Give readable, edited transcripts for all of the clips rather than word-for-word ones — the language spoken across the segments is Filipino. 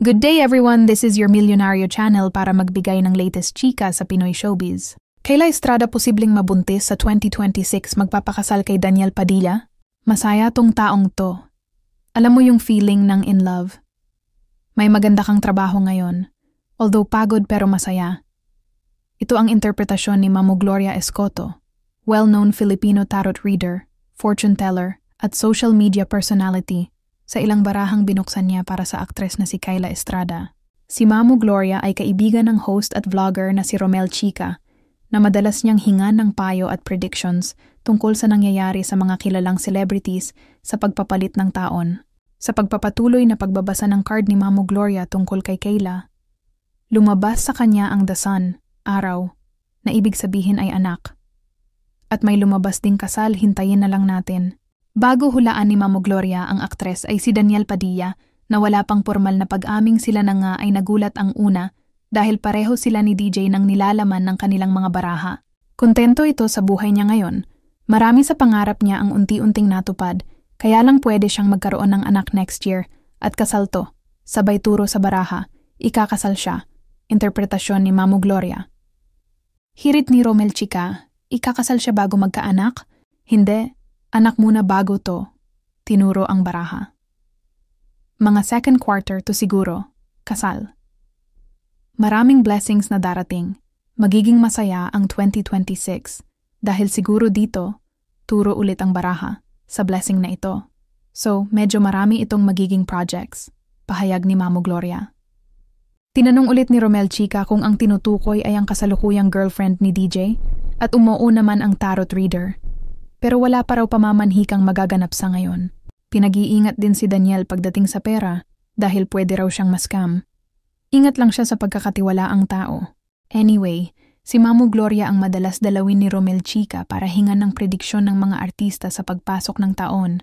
Good day everyone, this is your Milyonaryo channel para magbigay ng latest chika sa Pinoy showbiz. Kayla Estrada posibleng mabuntis sa 2026 magpapakasal kay Daniel Padilla? Masaya tong taong to. Alam mo yung feeling ng in love? May maganda kang trabaho ngayon, although pagod pero masaya. Ito ang interpretasyon ni Mamu Gloria Escoto, well-known Filipino tarot reader, fortune teller, at social media personality, sa ilang barahang binuksan niya para sa aktres na si Kayla Estrada. Si Mamu Gloria ay kaibigan ng host at vlogger na si Romel Chica, na madalas niyang hingan ng payo at predictions tungkol sa nangyayari sa mga kilalang celebrities sa pagpapalit ng taon. Sa pagpapatuloy na pagbabasa ng card ni Mamu Gloria tungkol kay Kayla, lumabas sa kanya ang the sun, araw, na ibig sabihin ay anak. At may lumabas ding kasal, hintayin na lang natin. Bago hulaan ni Mamu Gloria, ang aktres ay si Daniel Padilla na wala pang formal na pag-aming sila na nga ay nagulat ang una dahil pareho sila ni DJ nang nilalaman ng kanilang mga baraha. Kontento ito sa buhay niya ngayon. Marami sa pangarap niya ang unti-unting natupad, kaya lang pwede siyang magkaroon ng anak next year at kasal to. Sabay turo sa baraha, ikakasal siya. Interpretasyon ni Mamu Gloria. Hirit ni Romel Chica, ikakasal siya bago magkaanak? Hindi. Anak muna bago to, tinuro ang baraha. Mga second quarter to siguro, kasal. Maraming blessings na darating. Magiging masaya ang 2026 dahil siguro dito, turo ulit ang baraha sa blessing na ito. So, medyo marami itong magiging projects, pahayag ni Mamu Gloria. Tinanong ulit ni Romel Chica kung ang tinutukoy ay ang kasalukuyang girlfriend ni DJ at umuo naman ang tarot reader. Pero wala pa raw pamamanhikang magaganap sa ngayon. Pinag-iingat din si Daniel pagdating sa pera dahil pwede raw siyang ma-scam. Ingat lang siya sa pagkakatiwalaang tao. Anyway, si Mamu Gloria ang madalas dalawin ni Romel Chica para hingan ng prediksyon ng mga artista sa pagpasok ng taon.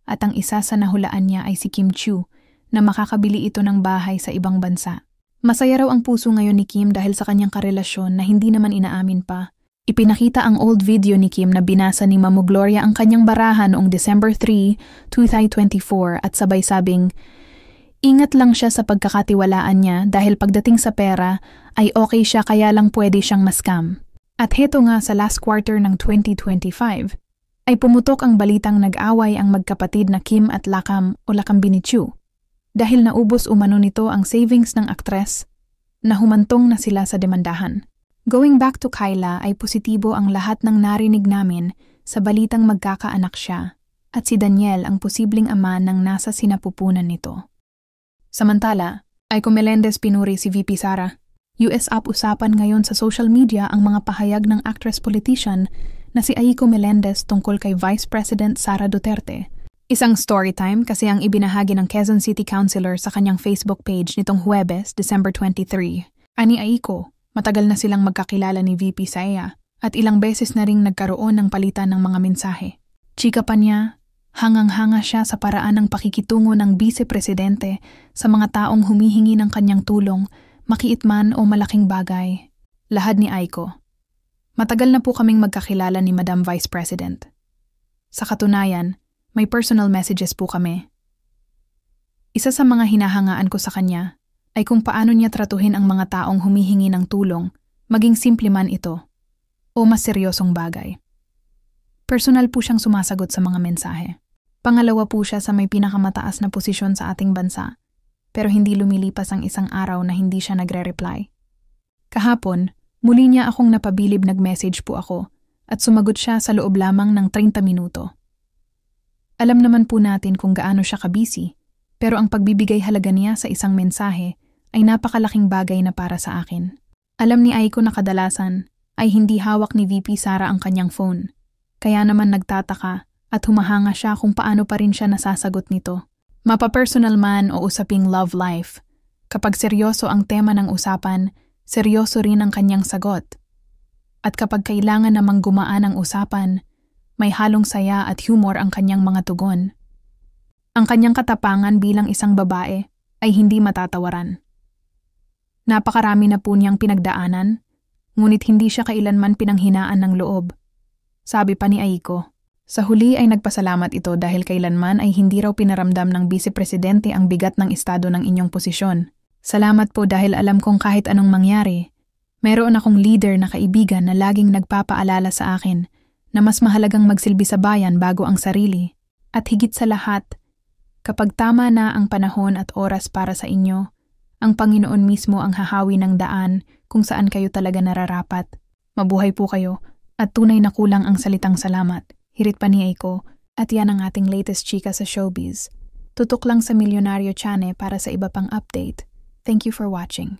At ang isa sa nahulaan niya ay si Kim Chiu na makakabili ito ng bahay sa ibang bansa. Masaya raw ang puso ngayon ni Kim dahil sa kanyang karelasyon na hindi naman inaamin pa. Ipinakita ang old video ni Kim na binasa ni Mamu Gloria ang kanyang baraha noong December 3, 2024 at sabay sabing, ingat lang siya sa pagkakatiwalaan niya dahil pagdating sa pera ay okay siya kaya lang pwede siyang ma-scam. At heto nga sa last quarter ng 2025 ay pumutok ang balitang nag-away ang magkapatid na Kim at Lakam o Lakambini Chiu dahil naubos umano nito ang savings ng aktres na humantong na sila sa demandahan. Going back to Kayla ay positibo ang lahat ng narinig namin sa balitang magkakaanak siya at si Daniel ang posibleng ama ng nasa sinapupunan nito. Samantala, Aiko Melendez pinuri si VP Sara. US up usapan ngayon sa social media ang mga pahayag ng actress-politician na si Aiko Melendez tungkol kay Vice President Sara Duterte. Isang storytime kasi ang ibinahagi ng Quezon City Councilor sa kanyang Facebook page nitong Huwebes, December 23. Ani Aiko, matagal na silang magkakilala ni VP Sara at ilang beses na ring nagkaroon ng palitan ng mga mensahe. Chika pa niya, hangang-hanga siya sa paraan ng pakikitungo ng Vice-Presidente sa mga taong humihingi ng kanyang tulong, makiit man o malaking bagay. Lahad ni Aiko. Matagal na po kaming magkakilala ni Madam Vice President. Sa katunayan, may personal messages po kami. Isa sa mga hinahangaan ko sa kanya ay kung paano niya tratuhin ang mga taong humihingi ng tulong, maging simple man ito, o mas seryosong bagay. Personal po siyang sumasagot sa mga mensahe. Pangalawa po siya sa may pinakamataas na posisyon sa ating bansa, pero hindi lumilipas ang isang araw na hindi siya nagre-reply. Kahapon, muli niya akong napabilib nag-message po ako at sumagot siya sa loob lamang ng 30 minuto. Alam naman po natin kung gaano siya kabisi, pero ang pagbibigay halaga niya sa isang mensahe ay napakalaking bagay na para sa akin. Alam ni Aiko na kadalasan ay hindi hawak ni VP Sara ang kanyang phone, kaya naman nagtataka at humahanga siya kung paano pa rin siya nasasagot nito. Mapapersonal man o usaping love life, kapag seryoso ang tema ng usapan, seryoso rin ang kanyang sagot. At kapag kailangan namang gumaan ang usapan, may halong saya at humor ang kanyang mga tugon. Ang kanyang katapangan bilang isang babae ay hindi matatawaran. Napakarami na po niyang pinagdaanan, ngunit hindi siya kailanman pinanghinaan ng loob. Sabi pa ni Aiko, sa huli ay nagpasalamat ito dahil kailanman ay hindi raw pinaramdam ng Vice Presidente ang bigat ng estado ng inyong posisyon. Salamat po dahil alam kong kahit anong mangyari, meron akong leader na kaibigan na laging nagpapaalala sa akin na mas mahalagang magsilbi sa bayan bago ang sarili. At higit sa lahat, kapag tama na ang panahon at oras para sa inyo, ang Panginoon mismo ang hahawi ng daan kung saan kayo talaga nararapat. Mabuhay po kayo at tunay na kulang ang salitang salamat. Hirit pa ni Aiko at yan ang ating latest chika sa showbiz. Tutok lang sa Milyonaryo Channel para sa iba pang update. Thank you for watching.